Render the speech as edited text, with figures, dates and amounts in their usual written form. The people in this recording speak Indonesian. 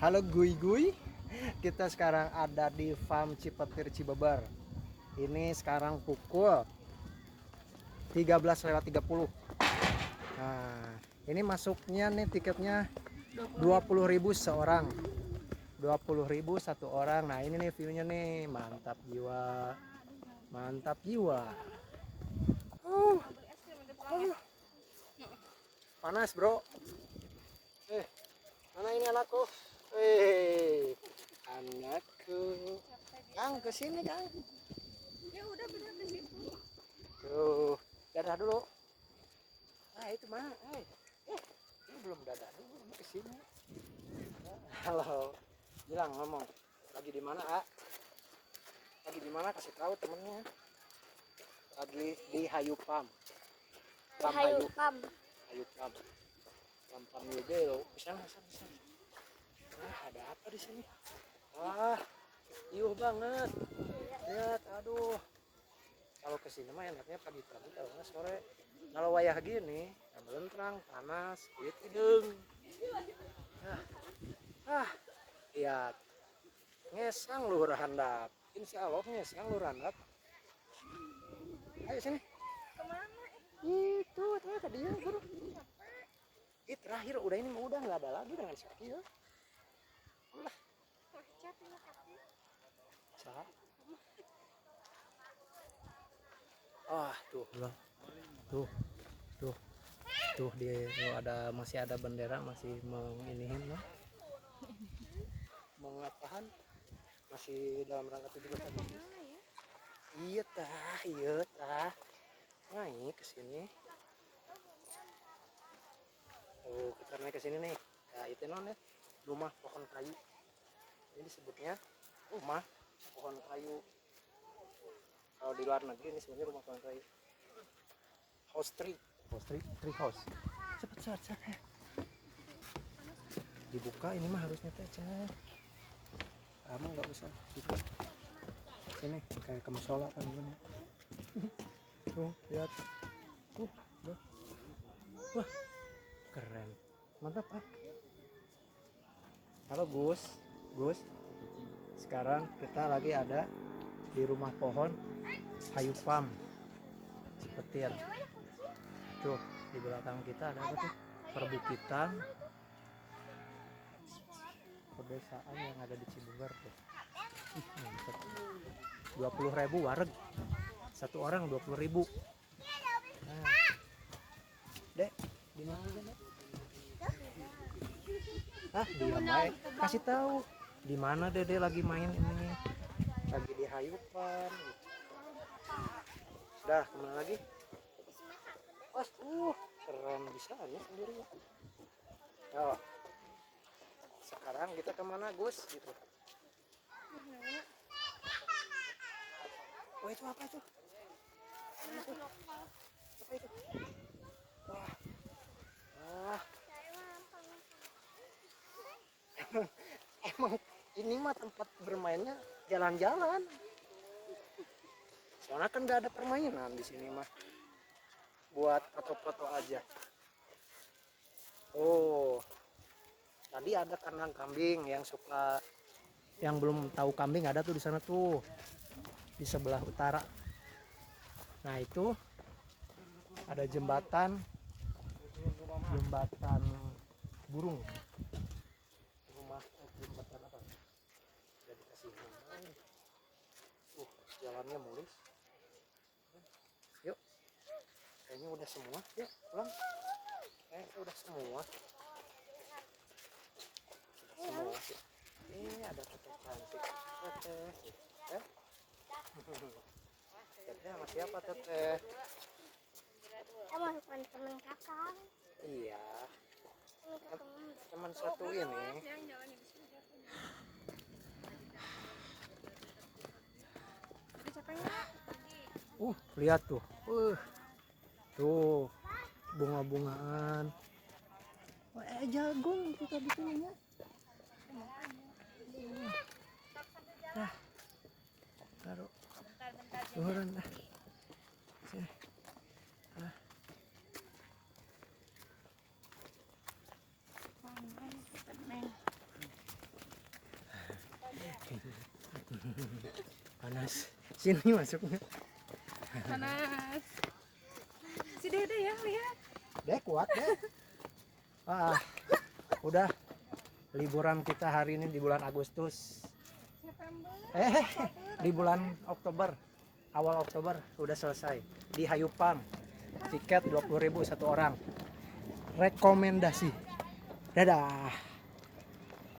Halo Gui, kita sekarang ada di Farm Cipetir Cibeber. Ini sekarang pukul 13:30. Nah, ini masuknya nih tiketnya 20.000 seorang. 20.000 satu orang. Nah, ini nih view-nya nih, mantap jiwa. Mantap jiwa. Uh, uh, panas, Bro. Mana ini anakku? Anakku. Kang, kesini Kang. Ya udah bener di situ. Tuh, dadah dulu. Nah, itu mah. Ini belum dadah dulu, ini kesini. Halo. Bilang ngomong. Lagi di mana, A? Lagi di mana? Kasih tahu temennya. Lagi di Hayupam. Pam Hayu. Hayupam. Pam juga lo. Bisa. Ada apa di sini? Iuh banget. Lihat, aduh. Kalau kesini mah enaknya pagi-pagi, kalau nggak sore. Kalau wayah gini, melentrang, panas, kulit hidung. Lihat. Ngesang luhur handap. Insya Allah ngesang luhur handap. Ayo sini. Kemana? Itu, tadi ya, bro. Terakhir udah ini mau udah nggak ada lagi dengan Syakil. Ulah. Sah. Tuh, belum. Tuh. Tuh masih ada bendera, masih menginihin loh. Mengapahan? Masih dalam rangka 17 Agustus. Iya tah. Naik ke sini. Oh, kita naik ke sini nih. Ya, itu non ya. Rumah pohon kayu. Ini disebutnya rumah pohon kayu. Kalau di luar negeri ini sebenarnya rumah pohon kayu. Tree house. Cepet. Dibuka ini mah harusnya teh cek. Kamu nggak usah gitu. Sini kayak ke musola kan gini. Tuh, lihat. Tuh. Wah, keren. Mantap, ah. Halo Gus. Sekarang kita lagi ada di rumah pohon Hayupam Cipetir. Tuh, di belakang kita ada apa tuh? Perbukitan pedesaan yang ada di Cibeber tuh. 20.000 wareg. Satu orang 20.000. Nah, Dek, di mana Dek? Diam baik. Kasih tahu di mana Dede lagi main ini. Lagi di Hayupan. Dah, kemana lagi? Keren bisa ya sendiri. Yo. Sekarang kita kemana Gus? Gitu. Oh, itu apa itu? Apa itu? Wah. Emang ini mah tempat bermainnya jalan-jalan. Soalnya kan nggak ada permainan di sini mah. Buat foto-foto aja. Oh. Tadi ada kandang kambing yang belum tahu kambing ada tuh di sana tuh. Di sebelah utara. Nah, itu ada jembatan burung. Jembatan apa? Udah dikasih nama. Jalannya mulus. Yuk. Kayaknya udah semua. Yuk, pulang. Udah semua. Ini ada teteh cantik. Teteh. Teteh sama siapa teteh? Sama teman kakak. Iya. Teman satu ini. Lihat tuh. Tuh. Bunga-bungaan. Jagung kita bikinnya. Nah. Taruh. Turun dah. Sini. panas. Sini masuknya. Panas. Si Dede ya lihat. Deh kuat deh. Udah liburan kita hari ini di bulan Agustus. Di bulan Oktober. Awal Oktober udah selesai di Hayupang. Tiket 20.000 satu orang. Rekomendasi. Dadah.